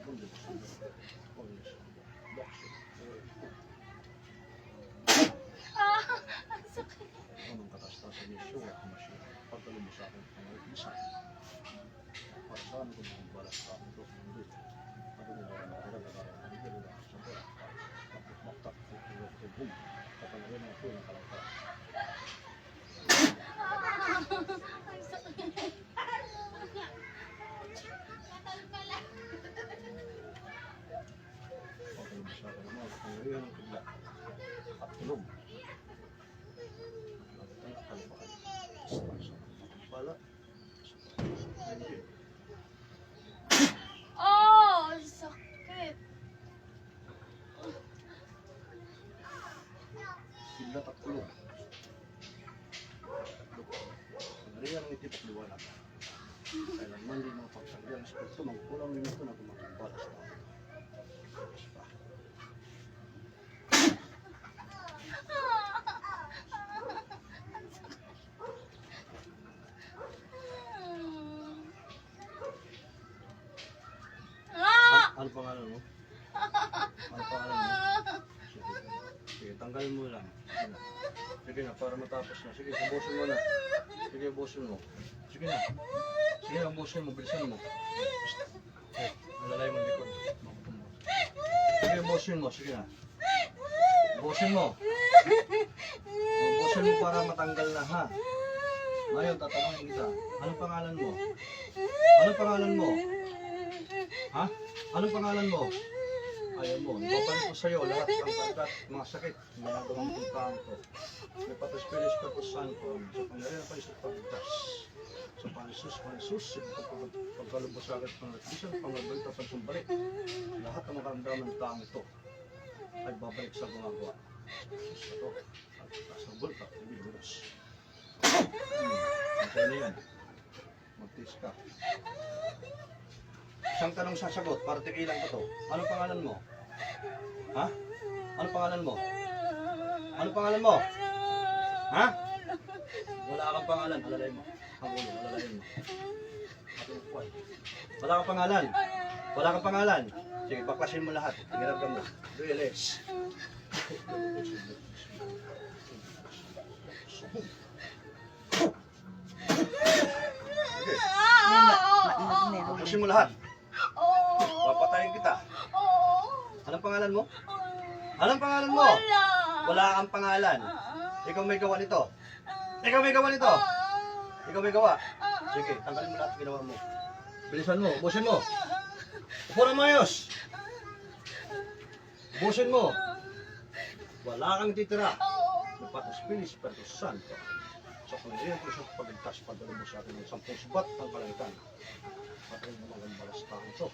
Ang sakit. Anong katastasan niya siya? Pagdalo mo sa akin, isa. Para saan ko mga balas sa akin? Ano mo ba ang nagagagawa? Ano mo ba sa pera? Maktak, boom. Kapag na rin ang ito, yung kalangka. Ang sakit. Pagdalo mo sa akin, mga kapangyarihan ng kibla. At tulog. Oh, ang sakit. Kiblat at tulog. Pangyarihan ng itip at liwanag. Kailanman din mga pagsangyan ng espiritu, magkulang din ito na gumagbalas na. Ano pangalan mo? Ano pangalan mo? Sige, tanggalin mo lang. Sige na, para matapos na. Sige, ubusin mo na. Sige, ubusin mo. Sige na. Sige na, ubusin mo. Bilisan mo. Eh, malalay mo likod. Sige, ubusin mo. Sige na. Ubusin mo. Ubusin mo para matanggal na, ha? Ngayon, tatanungin kita. Anong pangalan mo? Anong pangalan mo? Ha? Anong pangalan mo? Ayaw mo. Babalik ko sa'yo lahat ng pagkat, mga sakit, mga nagawang puntahan ko. May pataspilis ka po saan ko. Sa pangyarihan pa isang pagdas. Sa Panisus, pagkalubos sa akin ng nagbisan, pangalbalita pa siyang balik. Lahat ng makaramdaman ng taong ito ay babalik sa gumagawa. Ito, at kasabol ka, hindi buras. Matay na yan. Magtis ka. Isang tanong sasagot para tigilan ko to. Anong pangalan mo? Ha? Anong pangalan mo? Anong pangalan mo? Ha? Wala kang pangalan. Alalay mo. Ang ulo, alalayin mo. Wala kang pangalan. Wala kang pangalan. Sige, baklasin mo lahat. Tingnan ka mo. Release. Baklasin mo lahat. Papatayin kita. Anong pangalan mo? Anong pangalan mo? Wala kang pangalan. Ikaw may gawa nito. Ikaw may gawa nito. Ikaw may gawa. Sige, tanggalin mo lahat ng ginawa mo. Bilisan mo, ubusin mo. Upo na mayos. Ubusin mo. Wala kang titira. Napatos pilis, patos santo. Sa pangyarihan ko sa pagligtas, padala mo sa akin ng 10 subat ng kalangitan. Patayin mo mga balas taong ito.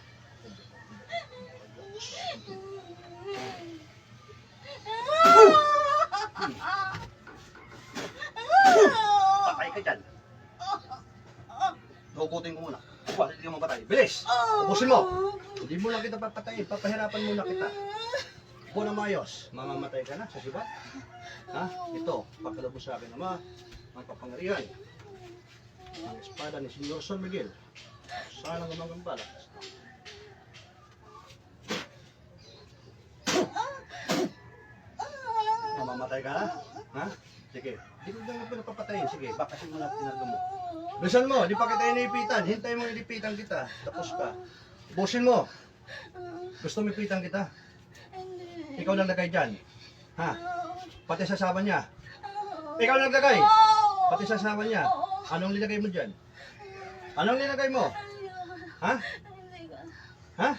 Patay ka dyan. Hukutin ko muna. Hindi ka mapatay. Bilis! Ubusin mo! Hindi mo lang kita papatayin. Papahirapan muna kita. Upo na mayos. Mamamatay ka na sa sibat. Ha? Ito, pagkalabos sa akin, Ama, ang kapangyarihan. Ang espada ni Senyor San Miguel. Sana gumagang bala. Mamamatay ka na? Ha? Sige. Hindi ko lang pinapapatayin. Sige, bakasin mo na pinarga mo. Bilisan mo, di pa kita inipitan. Hintay mo inipitan kita. Tapos ka. Ubusin mo. Gusto mo ipitan kita? Ikaw lang lagay dyan. Ha? Pati sa saban niya. Ikaw lang lagay. Pati sa saban niya. Anong nilagay mo dyan? Anong nilagay mo? Ha? Ha?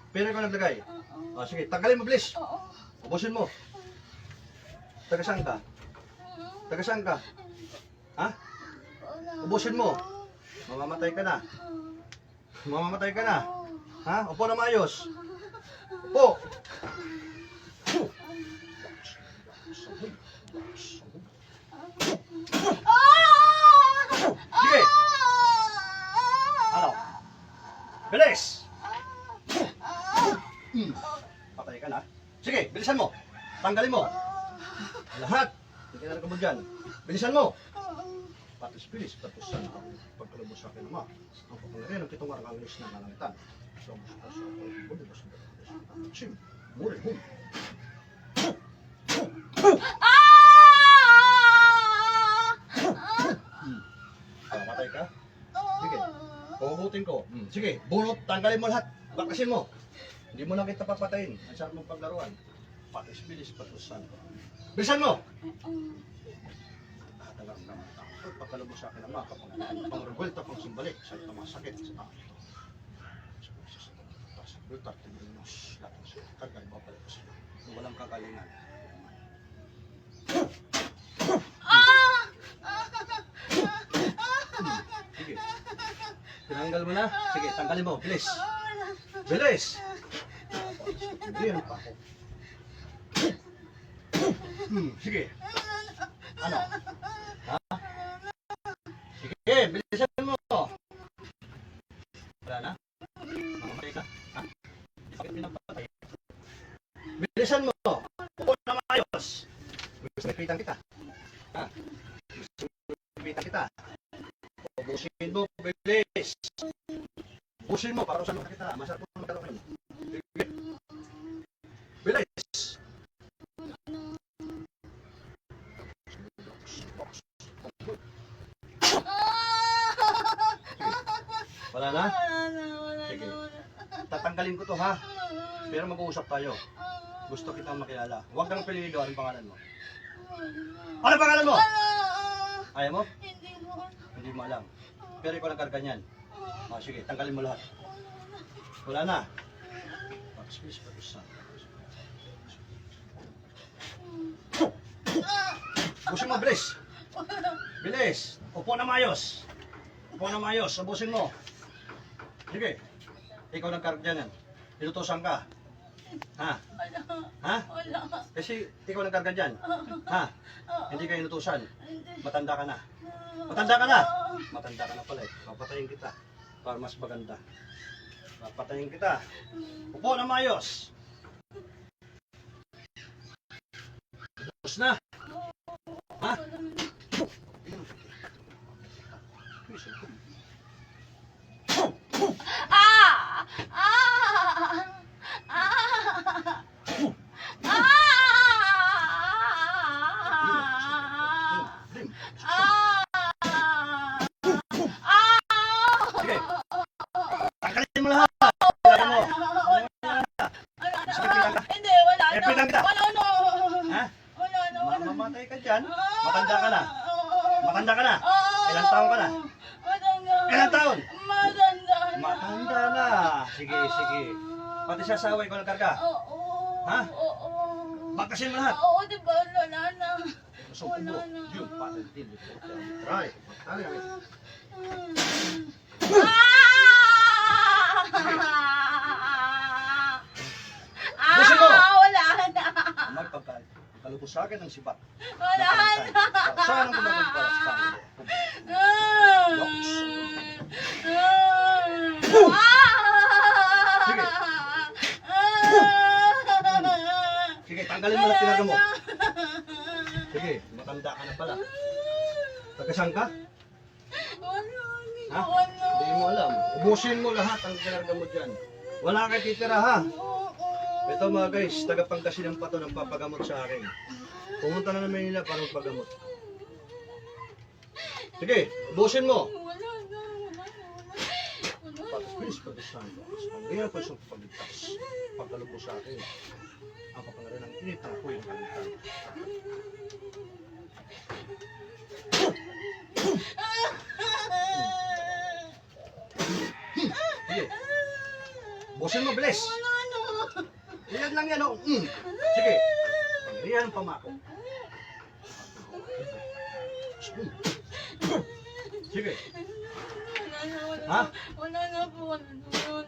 Pero ikaw naglagay? O sige, tanggalin mo bilis. Ubusin mo. Taga saan ka? Taga saan ka? Ha? Ubusin mo. Mamamatay ka na. Mamamatay ka na. Ha? Upo na maayos. Upo. Sige. Ano? Bilis. Patay ka na. Sige, bilisan mo. Tanggalin mo. Lahat. Tingnan ka mo dyan. Bilisan mo. Patis bilis, patusan ang pagkalabos sa akin ama. Ang kapangyarihan ng pitong arang alis ng kalangitan. So, Sim, muri, hum. Patay ka? Sige. Puhutin ko. Sige, bunot, tanggalin mo lahat. Bakasin mo. Hindi mo na kita papatayin. Ang sarap mong paglaruan. Patis bilis, patusan. Bilisan mo! Talagang naman. Pagkalabos sa akin ama, kapangyarihan. Pang-revuelta, pang-simbalik sa itong mga sakit sa tao. Lutar, tibinos, lahat ng siya. Kagay, babalik ko sila. Kung walang kagalingan. Sige. Tinanggal mo na. Sige, tanggalin mo. Bilis. Bilis! Bilis pa ako. Sige. Ano? Ha? Sige, bilisan mo. Wala na? Mamatay ka? Ha? Bakit pinapatay? Bilisan mo. Upo na maayos. Gusto napitan kita. Ha? Gusto napitan kita. Ubusin mo, bilis. Ubusin mo, para usan kita. Masarap mo magkaroon. Bilis. Wala na? Sige. Tatanggalin ko to ha. Pero mag-uusap tayo. Gusto kitang makilala. Huwag kang pililigaw. Anong pangalan mo? Ano pangalan mo? Ayaw mo? Hindi mo alam. Pero ikaw lang karganyan. Sige, tanggalin mo lahat. Wala na. Ubusin mo, bilis. Bilis. Upo na maayos. Upo na maayos. Ubusin mo. Sige. Ikaw lang karganyan. Inutosan ka. Ha? Ha? Kasi ikaw lang karganyan. Ha? Hindi ka inutusan. Matanda ka na. Matanda ka na. Matanda ka na pala eh. Papatayin kita. Para mas maganda. Papatayin kita. Upo na maayos. Tapos na. Ha? Sige. Tanggalin mo lahat. Tanggalin mo. Hindi, wala na. Epitang kita. Wala na. Ha? Wala na, wala na. Mamatay ka dyan. Matanda ka na. Matanda ka na. Ilang taon ka na? Matanda. Ilang taon? Matanda na. Matanda na. Sige, sige. Pati sa asawa, ikaw nagkarga. Oo. Ha? Oo. Bakasin mo lahat. Oo, di ba? Wala na. So, kubo. Yun, patintin. Try. Try. Busin mo! Wala na. Magpagkalubos sa akin ng sibat. Wala na. Saan ang kumagpalas pa? Sige. Sige, tanggalin mo lang tinaga mo. Sige, matanda ka na pala. Tagasang ka? Ha? Hindi mo alam. Ubusin mo lahat ang kinarga mo dyan. Wala kang titira ha. Ito mga guys, tagapangkasin ng pato ng papagamot sa akin. Pumunta na naman nila para magpagamot. Sige, ubusin mo. Patis, patisan ko. Pangriyan ko isang pagligtas. Pagkalubos sa akin. Ang kapangalan ng init ng apoy ng kalitan. Sige. Ubusin mo, bilis. Iyan lang yan, oh. Sige. Pangriyan ang pamako. Sige. Ha? Wala na po.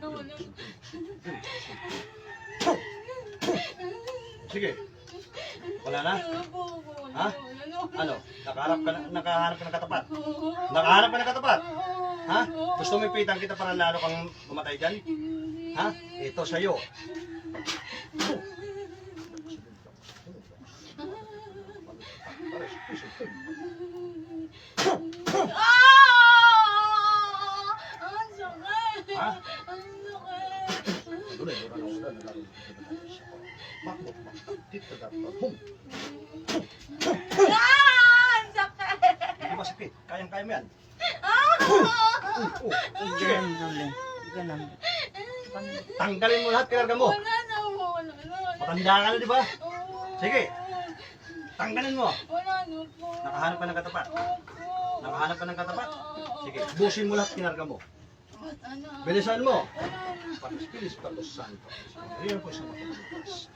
Wala. Sige. Wala na? Ha? Ano? Nakahanap ka ng katapat? Nakahanap ka ng katapat? Ha? Gusto mo ipitan kita para lalo kang mamatay dyan? Ha? Ito sa'yo. Ulit, ulit, ulit, ulit. Makbo, makbo. Dito dapat. Hum. Ah! Ang sakit! Hindi ba sakit? Kayang-kaya mo yan. Ganun ulit. Ganun. Tanggalin mo lahat kinarga mo. Wala na po. Wala na. Matanda ka na, di ba? Oo. Sige. Tanggalin mo. Wala na po. Nakahanap ka ng katapat. Opo. Nakahanap ka ng katapat. Oo. Sige, busin mo lahat kinarga mo. Ano? Bilisan mo. Wala na. Patos, bilis, patos, santo. Ayan po sa makabukas.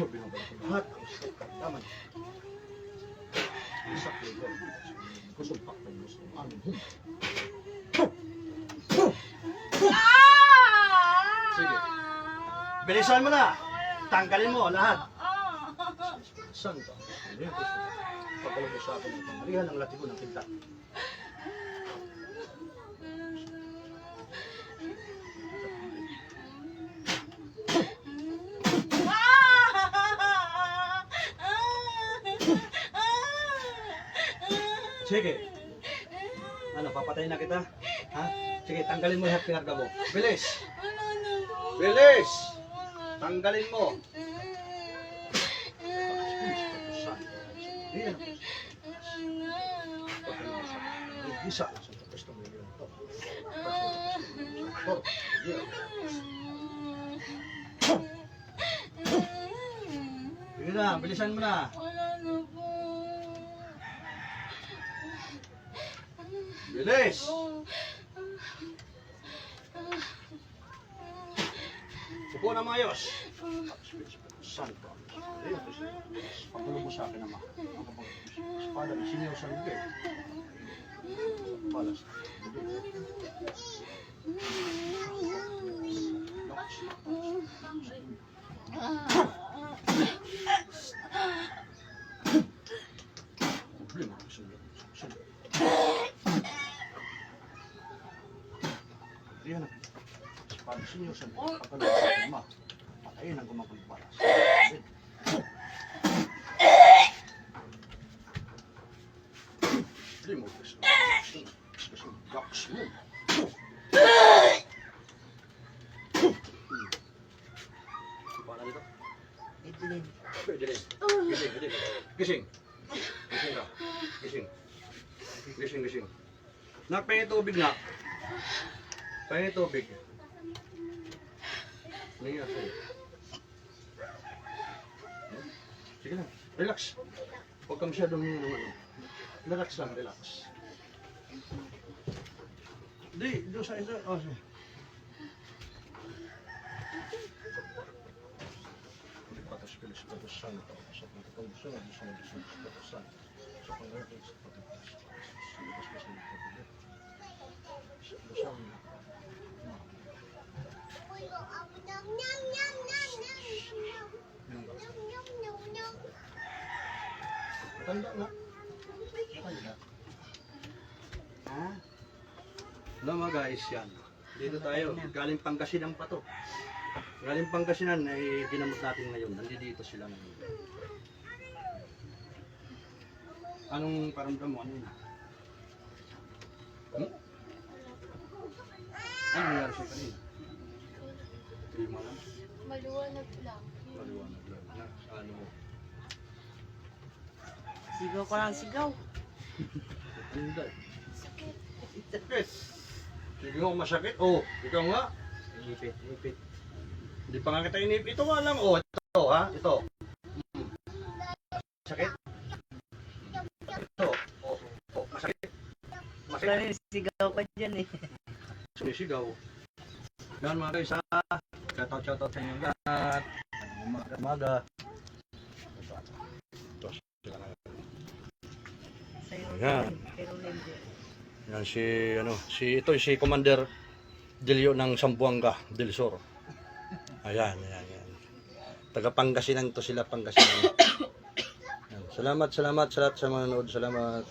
Binabalik ko lahat ang sakataman. Isak ko ito. Kusumpak ng gusto mo. Amin. Ah! Sige. Bilisan mo na. Tanggalin mo lahat. Ah! Santo. Ayan po sa pagkalabos sa akin. Marihan ang latigo ng kita. Sige. Ano, papatayin na kita? Ha? Sige, tanggalin mo lahat pinarga mo. Bilis! Bilis! Tanggalin mo! Ayan. Isa. Sa gusto mo yun. Sige na, bilisan mo na. Bilis! Upo na mayos. Santo. Pagkulong mo sa akin naman. Espada, isiniw sa lugay. Palas. Problema. Sunod. Riyan na. Espada, isiniw sa lugay. Pagkulong sa akin naman. Patayin ang gumagong palas. Primo, box mo. Para dito. Idlin. Pwede rin. Gising, gising. Gising. Gising ka. Gising. Gising, gising. Nak, pahingin tubig na. Pahingin tubig. Nangyari sa'yo. Sige lang. Relax. Huwag ka masyadong naman. Relax lang, relax. Di, doon sa isa. Oh, sige. Patas, bilis, patas, santo. Sa pagkakang gusto na, gusto na, gusto na, patas, santo. Sa pangalaman, sa pagkakang gusto na, gusto na, gusto na, tanda na. Tanda. Ha? Alam mo guys, yan. Dito tayo. Galing Pangasinan pa to. Galing Pangasinan ay ginamot natin ngayon. Nandito sila ngayon. Anong paramdam mo? Ano yun? Ano nangyari sa'yo kanina? Hindi mo alam? Maluwanag lang. Maliwanag lang. Ano mo? Sigaw ko lang, sigaw. Hindi. Sakit. Sakit. Sige mo masakit. Oh, ikaw nga. Inipit, inipit. Hindi pa nga kita inipit. Ito nga lang. Oh, ito ha. Ito. Sakit. Ito. Oh, oh, masakit. Masakit. Wala rin sigaw ko dyan eh. Sumisigaw. Yan mga guys ha. Shoutout sa inyo lahat. Umaga. Ito. Sa'yo. Ayan. Pero hindi. Yan si Commander Delio ng Zamboanga del Sur. Ayan, ayan, ayan. Taga Pangasinan to sila, Pangasinan. Ayan. Salamat sa lahat sa mga nanood. Salamat.